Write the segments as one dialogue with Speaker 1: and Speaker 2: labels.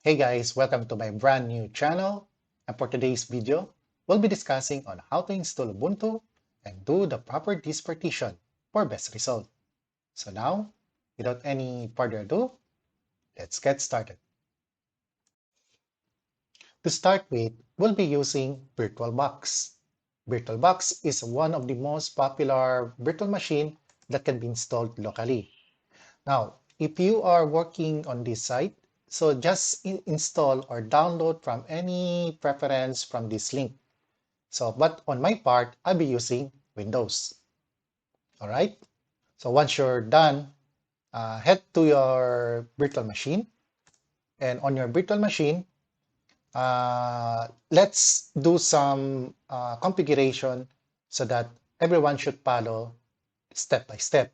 Speaker 1: Hey guys, welcome to my brand new channel, and for today's video, we'll be discussing on how to install Ubuntu and do the proper disk partition for best result. So now, without any further ado, let's get started. To start with, we'll be using VirtualBox. VirtualBox is one of the most popular virtual machine that can be installed locally. Now, if you are working on this site, so just install or download from any preference from this link. But on my part, I'll be using Windows. All right. So once you're done, head to your virtual machine. And on your virtual machine, let's do some configuration so that everyone should follow step by step.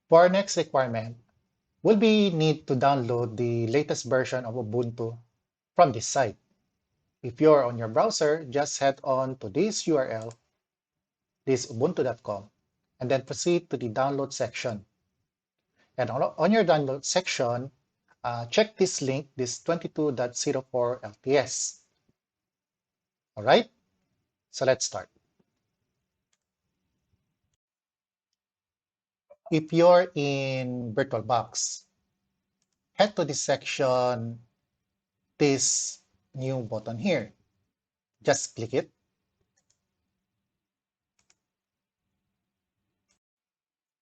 Speaker 1: For our next requirement, we'll need to download the latest version of Ubuntu from this site. If you're on your browser, just head on to this URL, this Ubuntu.com, and then proceed to the download section. And on your download section, check this link, this 22.04 LTS. All right, so let's start. If you're in VirtualBox, head to this section, this new button here. Just click it.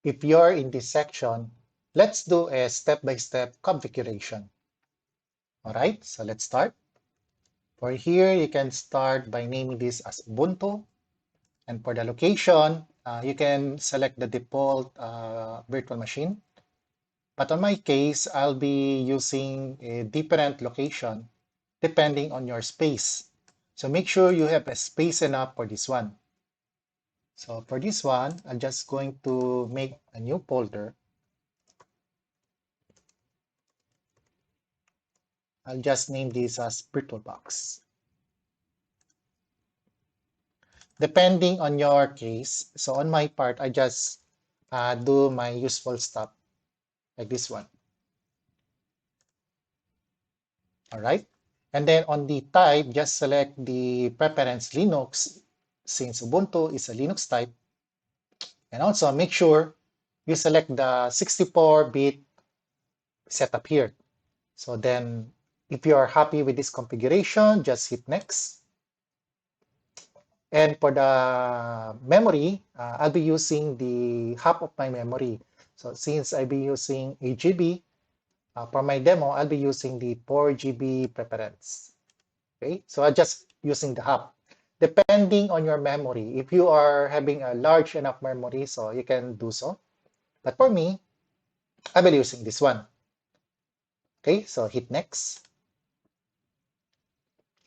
Speaker 1: If you're in this section, let's do a step-by-step configuration. All right, so let's start. For here, you can start by naming this as Ubuntu. And for the location, you can select the default virtual machine. But on my case, I'll be using a different location depending on your space. So make sure you have a space enough for this one. So for this one, I'm just going to make a new folder. I'll just name this as VirtualBox. Depending on your case, so on my part, I just do my useful stuff like this one. All right. And then on the type, just select the preference Linux since Ubuntu is a Linux type. And also make sure you select the 64-bit setup here. So then if you are happy with this configuration, just hit next. And for the memory, I'll be using the half of my memory. So since I'll be using 8 GB, for my demo, I'll be using the 4 GB preference. Okay, so I'm just using the half. Depending on your memory, if you are having a large enough memory, so you can do so. But for me, I'll be using this one. Okay, so hit next.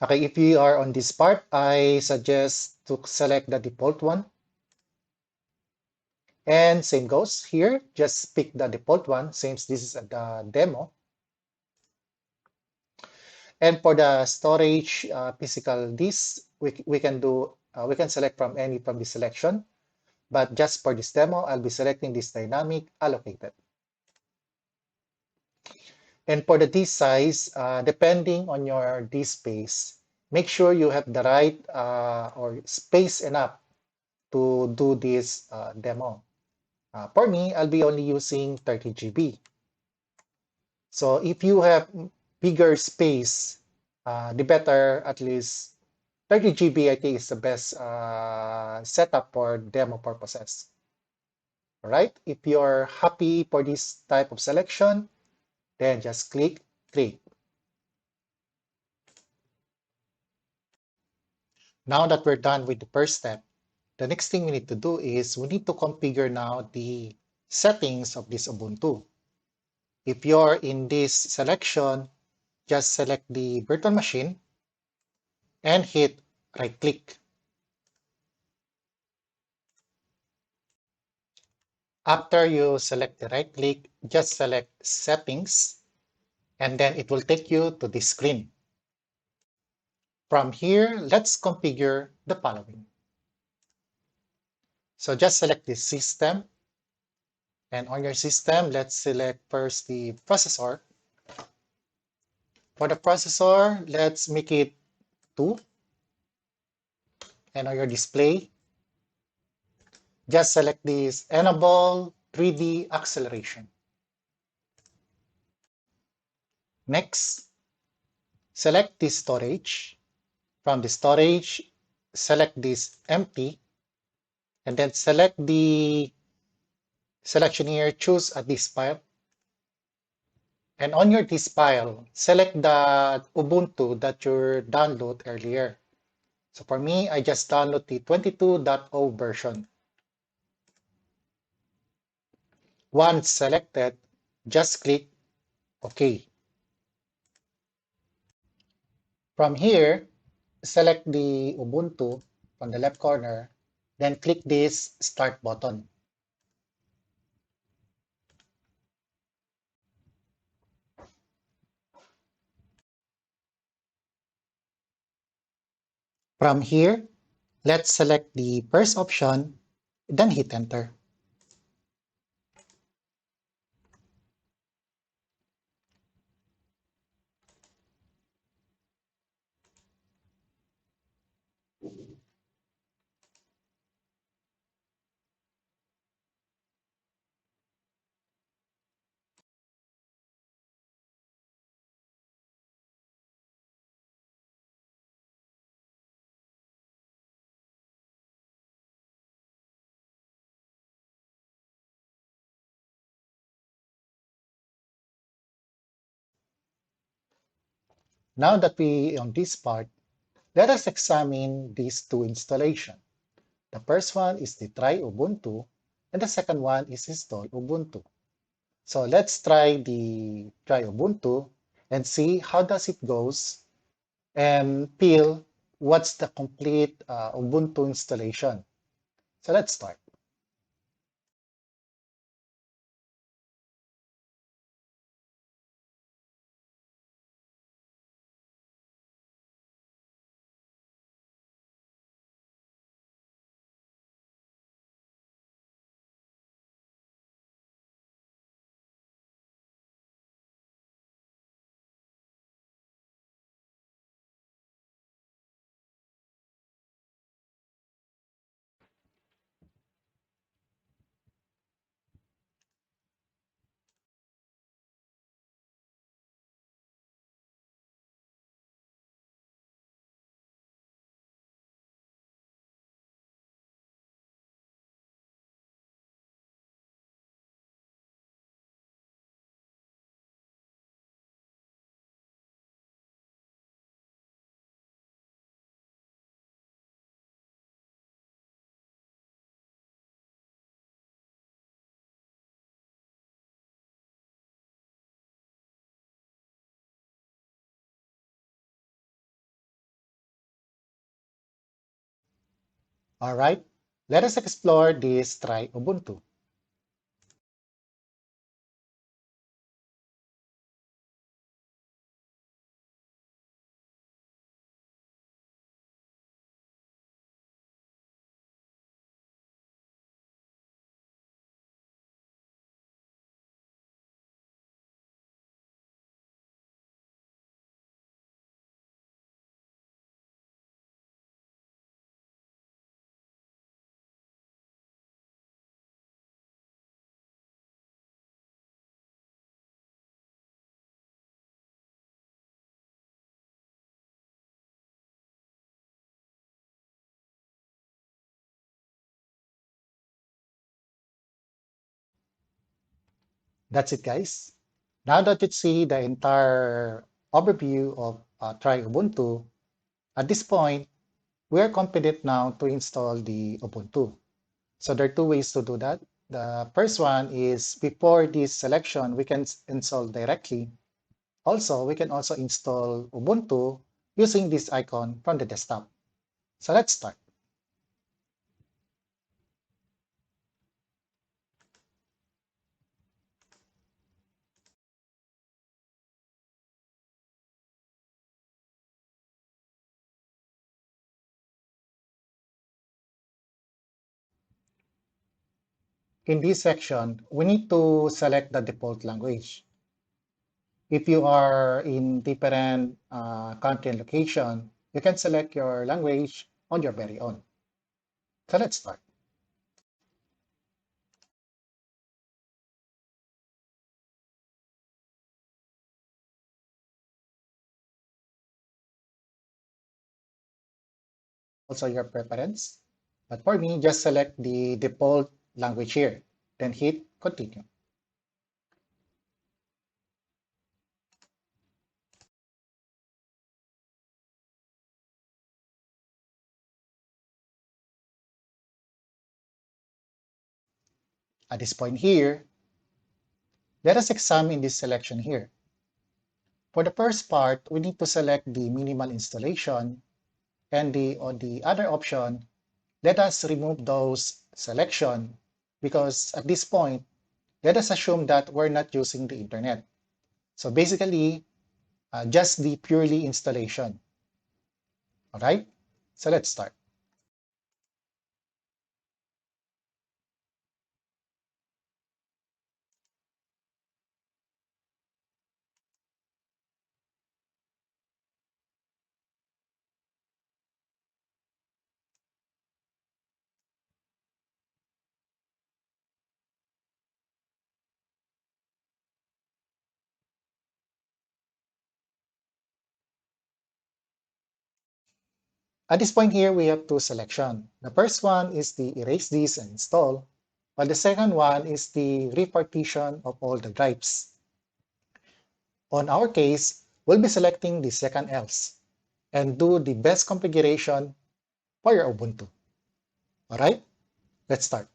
Speaker 1: Okay, if you are on this part, I suggest to select the default one. And same goes here, just pick the default one since this is the demo. And for the storage physical disk, we can select from any from the selection. But just for this demo, I'll be selecting this dynamic allocated. And for the disk size, depending on your disk space, make sure you have the right or space enough to do this demo. For me, I'll be only using 30 GB. So if you have bigger space, the better, at least 30 GB I think is the best setup for demo purposes. All right, if you're happy for this type of selection, then just click Create. Now that we're done with the first step, the next thing we need to do is we need to configure now the settings of this Ubuntu. If you're in this selection, just select the virtual machine and hit right click. After you select the right click, just select settings and then it will take you to this screen. From here, let's configure the following. So just select the system. And on your system, let's select first the processor. For the processor, let's make it 2. And on your display, just select this Enable 3D Acceleration. Next, select this storage. From the storage, select this empty, and then select the selection here, choose a disk file. And on your disk file, select the Ubuntu that you download earlier. So for me, I just download the 22.0 version. Once selected, just click OK. From here, select the Ubuntu from the left corner, then click this Start button. From here, let's select the first option, then hit Enter. Now that we on this part, let us examine these two installations. The first one is the try Ubuntu, and the second one is install Ubuntu. So let's try the try Ubuntu and see how does it goes and feel what's the complete Ubuntu installation. So let's start. All right, let us explore this try Ubuntu. That's it, guys. Now that you see the entire overview of try Ubuntu, at this point, we are confident now to install the Ubuntu. So there are two ways to do that. The first one is before this selection, we can install directly. Also, we can also install Ubuntu using this icon from the desktop. So let's start. In this section, we need to select the default language. If you are in different country and location, you can select your language on your very own. So let's start. Also your preference. But for me, just select the default language here, then hit continue. At this point here, let us examine this selection here. For the first part, we need to select the minimal installation, and on the other option, let us remove those selection because at this point, let us assume that we're not using the internet. So basically, just the purely installation. All right, so let's start. At this point here, we have two selections. The first one is the erase this and install, while the second one is the repartition of all the drives. On our case, we'll be selecting the second else and do the best configuration for your Ubuntu. All right, let's start.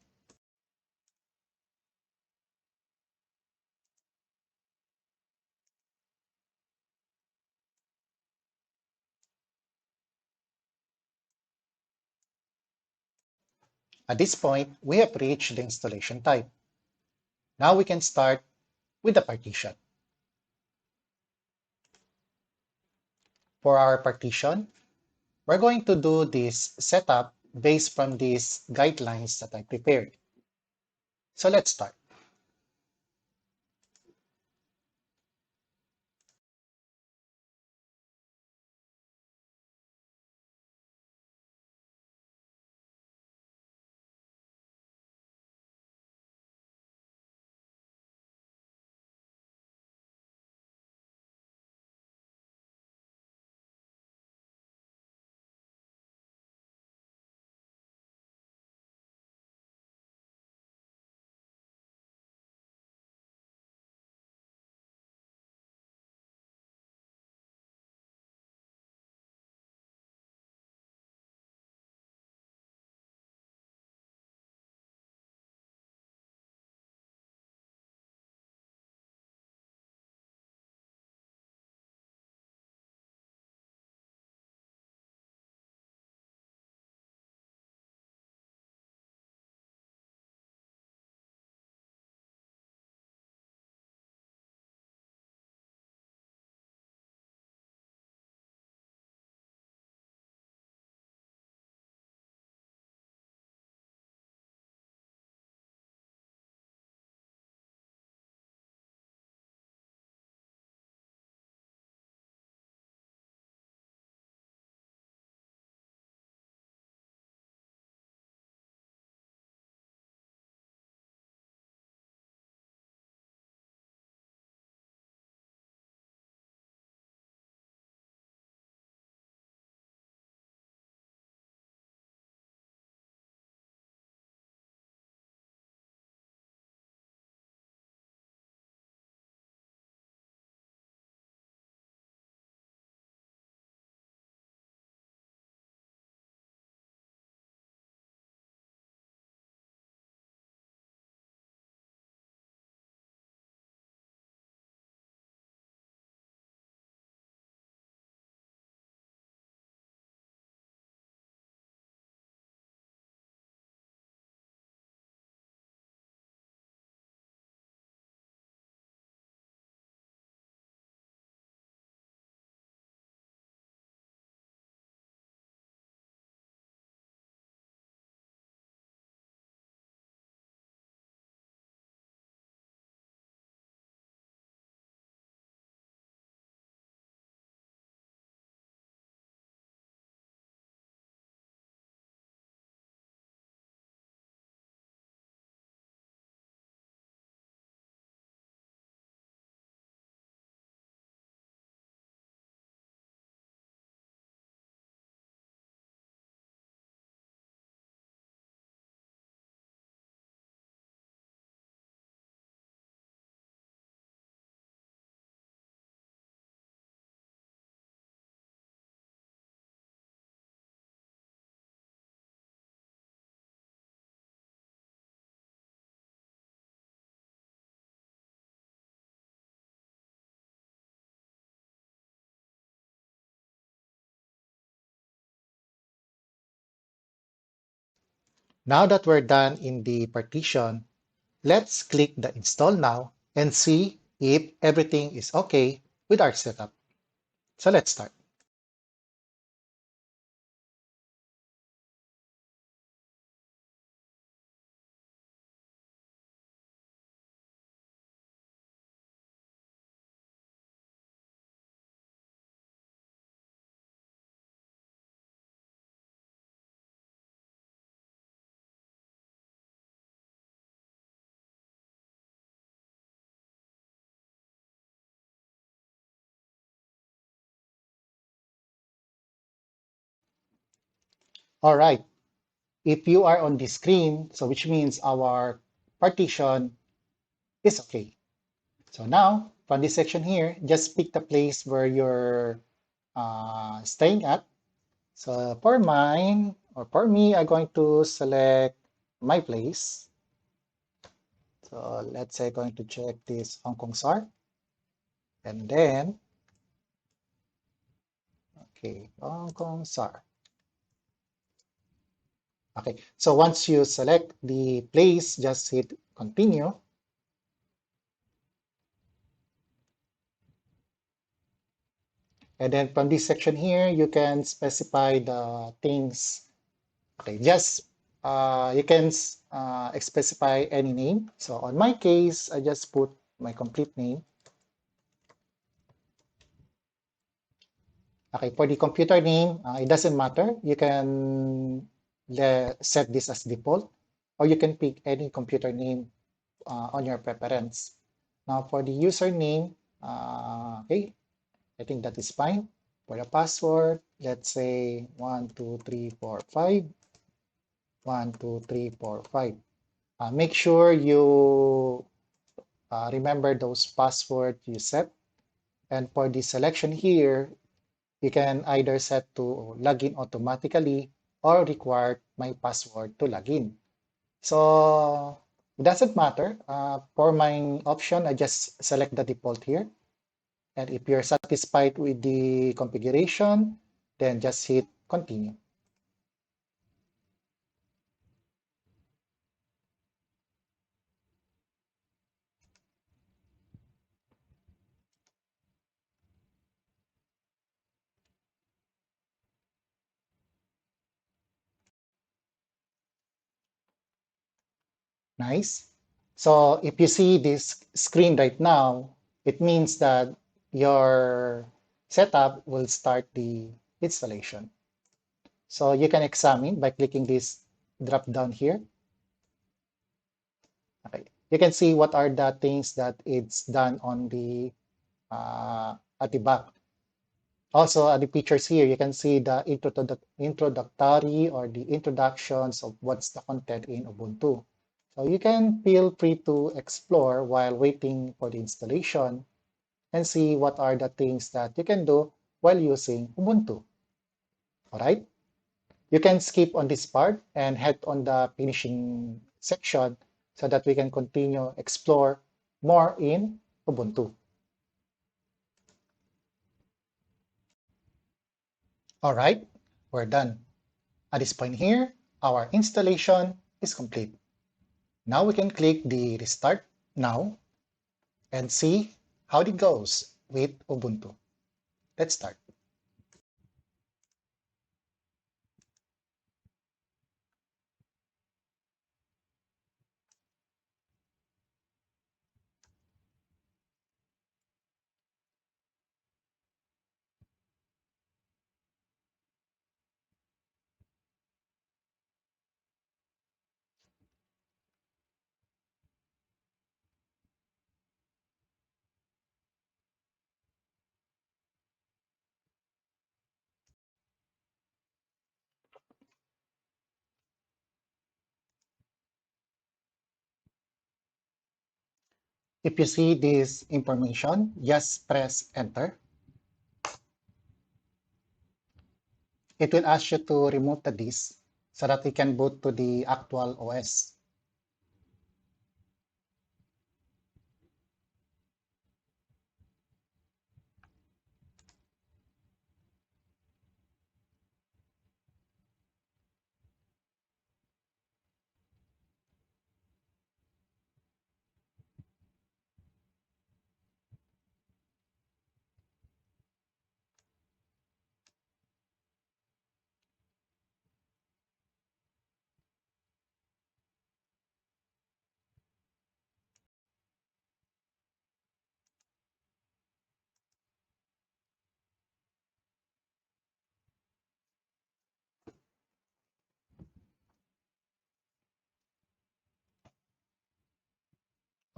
Speaker 1: At this point, we have reached the installation type. Now we can start with the partition. For our partition, we're going to do this setup based from these guidelines that I prepared. So let's start. Now that we're done in the partition, let's click the install now and see if everything is okay with our setup. So let's start. All right. If you are on the screen, so which means our partition is okay. So now, from this section here, just pick the place where you're staying at. So for mine, or for me, I'm going to select my place. So let's say I'm going to check this Hong Kong SAR. And then, okay, Hong Kong SAR. Okay, so once you select the place, just hit continue. And then from this section here, you can specify the things. Okay, just you can specify any name. So on my case, I just put my complete name. Okay, for the computer name, it doesn't matter. You can set this as default, or you can pick any computer name on your preference. Now for the username, okay, I think that is fine. For the password, let's say 12345, 12345. Make sure you remember those passwords you set. And for the selection here, you can either set to login automatically or require my password to login. So it doesn't matter. For my option, I just select the default here. And if you're satisfied with the configuration, then just hit continue. Nice. So if you see this screen right now, it means that your setup will start the installation. So you can examine by clicking this drop down here. Okay. You can see what are the things that it's done on the at the back. Also, the pictures here, you can see the introductory or the introductions of what's the content in Ubuntu. So you can feel free to explore while waiting for the installation and see what are the things that you can do while using Ubuntu. All right? You can skip on this part and head on the finishing section so that we can continue explore more in Ubuntu. All right, we're done. At this point here, our installation is complete. Now we can click the Restart Now and see how it goes with Ubuntu. Let's start. If you see this information, just press Enter. It will ask you to remove the disk so that you can boot to the actual OS.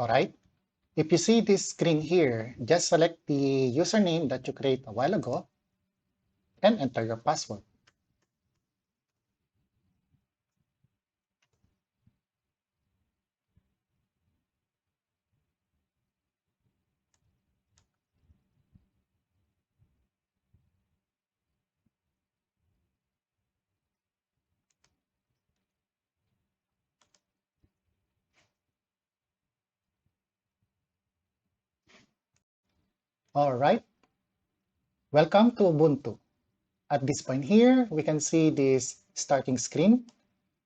Speaker 1: Alright, if you see this screen here, just select the username that you create a while ago and enter your password. Alright, welcome to Ubuntu. At this point here, we can see this starting screen.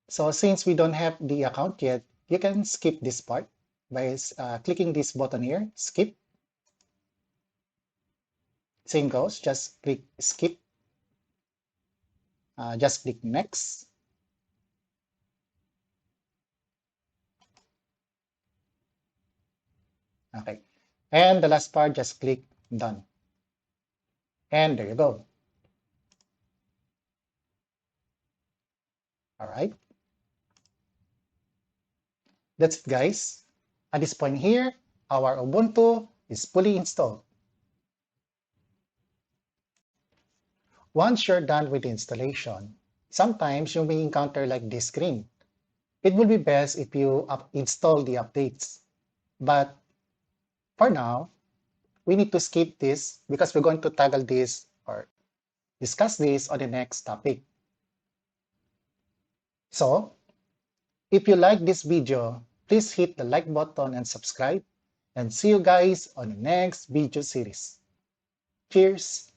Speaker 1: So since we don't have the account yet, you can skip this part by clicking this button here, skip. Same goes, just click skip, just click next. Okay, and the last part, just click done. And there you go. All right, that's it, guys. At this point here, our Ubuntu is fully installed. Once you're done with the installation, sometimes you may encounter like this screen. It will be best if you install the updates. But for now, we need to skip this because we're going to tackle this or discuss this on the next topic. So, if you like this video, please hit the like button and subscribe. And see you guys on the next video series. Cheers!